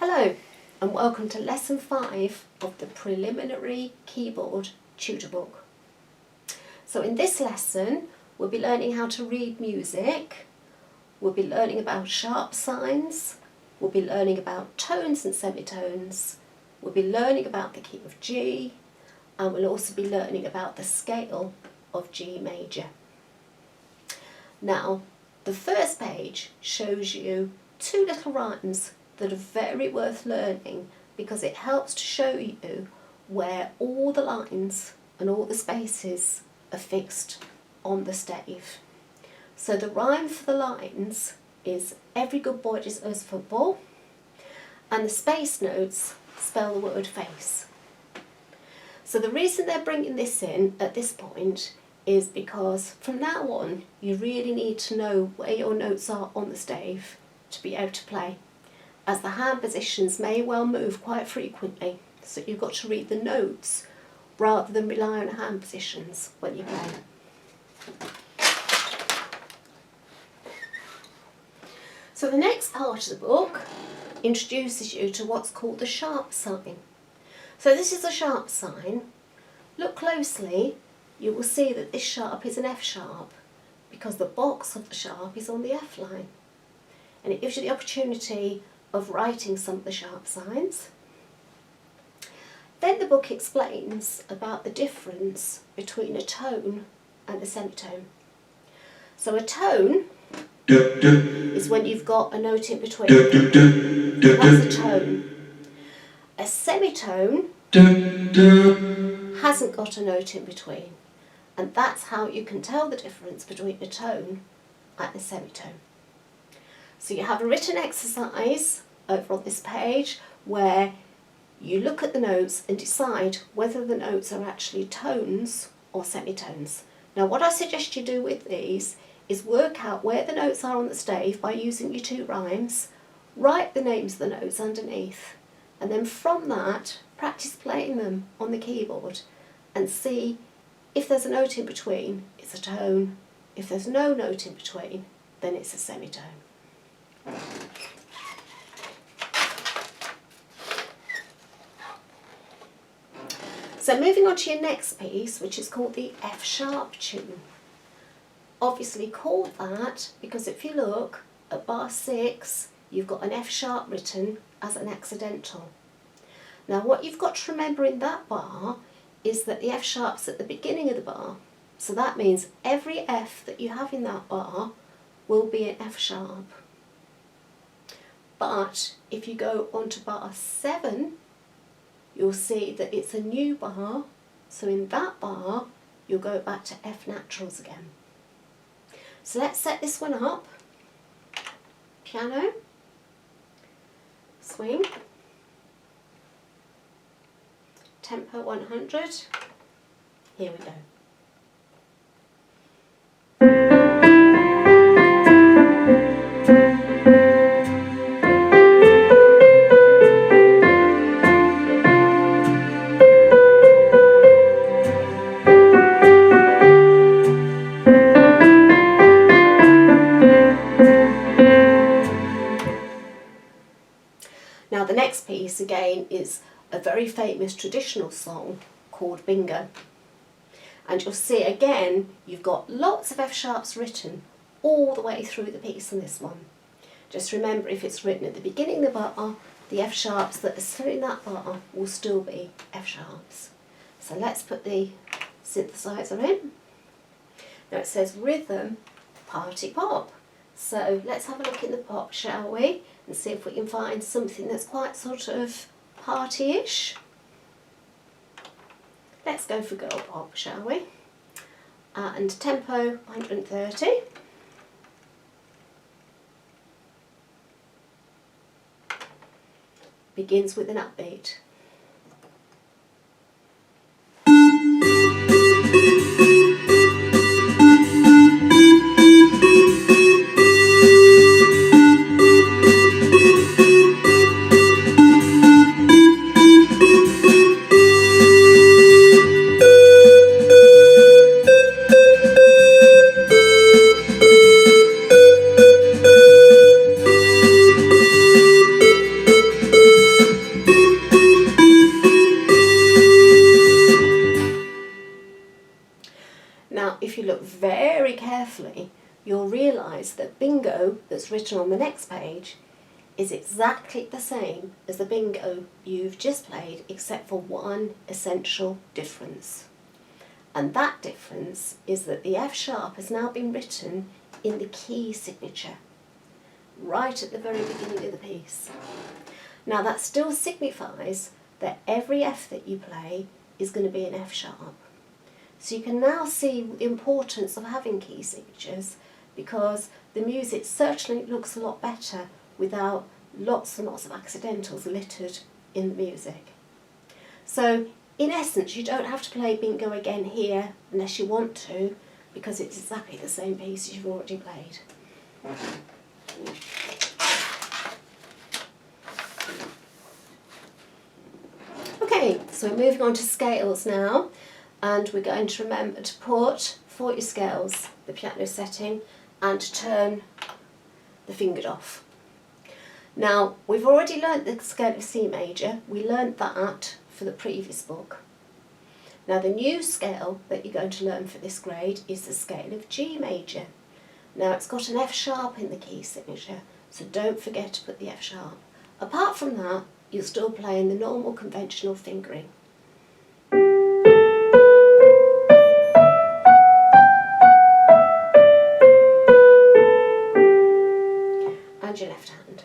Hello and welcome to lesson 5 of the preliminary keyboard tutor book. So in this lesson we'll be learning how to read music, we'll be learning about sharp signs, we'll be learning about tones and semitones, we'll be learning about the key of G, and we'll also be learning about the scale of G major. Now the first page shows you two little rhymes that are very worth learning because it helps to show you where all the lines and all the spaces are fixed on the stave. So the rhyme for the lines is every good boy deserves football, and the space notes spell the word face. So the reason they're bringing this in at this point is because from now on you really need to know where your notes are on the stave to be able to play, as the hand positions may well move quite frequently, so you've got to read the notes rather than rely on hand positions when you play. So the next part of the book introduces you to what's called the sharp sign. So this is a sharp sign. Look closely, you will see that this sharp is an F sharp because the box of the sharp is on the F line, and it gives you the opportunity of writing some of the sharp signs. Then the book explains about the difference between a tone and a semitone. So a tone is when you've got a note in between. That's a tone. A semitone hasn't got a note in between, and that's how you can tell the difference between a tone and a semitone. So you have a written exercise over on this page where you look at the notes and decide whether the notes are actually tones or semitones. Now what I suggest you do with these is work out where the notes are on the stave by using your two rhymes, write the names of the notes underneath, and then from that practice playing them on the keyboard and see if there's a note in between, it's a tone. If there's no note in between, then it's a semitone. So moving on to your next piece, which is called the F sharp tune. Obviously called that because if you look at bar 6, you've got an F sharp written as an accidental. Now what you've got to remember in that bar is that the F sharp's at the beginning of the bar, so that means every F that you have in that bar will be an F sharp. But if you go on to bar 7, you'll see that it's a new bar, so in that bar you'll go back to F naturals again. So let's set this one up. Piano, swing, tempo 100, here we go. Now the next piece again is a very famous traditional song called Bingo, and you'll see again you've got lots of F sharps written all the way through the piece in this one. Just remember, if it's written at the beginning of the bar, the F sharps that are still in that bar will still be F sharps. So let's put the synthesizer in. Now it says rhythm party pop, so let's have a look in the pop, shall we, and see if we can find something that's quite sort of party-ish. Let's go for girl pop, shall we? And tempo 130. Begins with an upbeat. bingo that's written on the next page is exactly the same as the bingo you've just played, except for one essential difference. And that difference is that the F sharp has now been written in the key signature, right at the very beginning of the piece. Now that still signifies that every F that you play is going to be an F sharp. So you can now see the importance of having key signatures, because the music certainly looks a lot better without lots and lots of accidentals littered in the music. So in essence, you don't have to play bingo again here unless you want to, because it's exactly the same piece as you've already played. Okay, so we're moving on to scales now, and we're going to remember to put for your scales the piano setting and to turn the fingered off. Now, we've already learnt the scale of C major. We learnt that for the previous book. Now, the new scale that you're going to learn for this grade is the scale of G major. Now, it's got an F sharp in the key signature, so don't forget to put the F sharp. Apart from that, you're still playing the normal conventional fingering. And your left hand.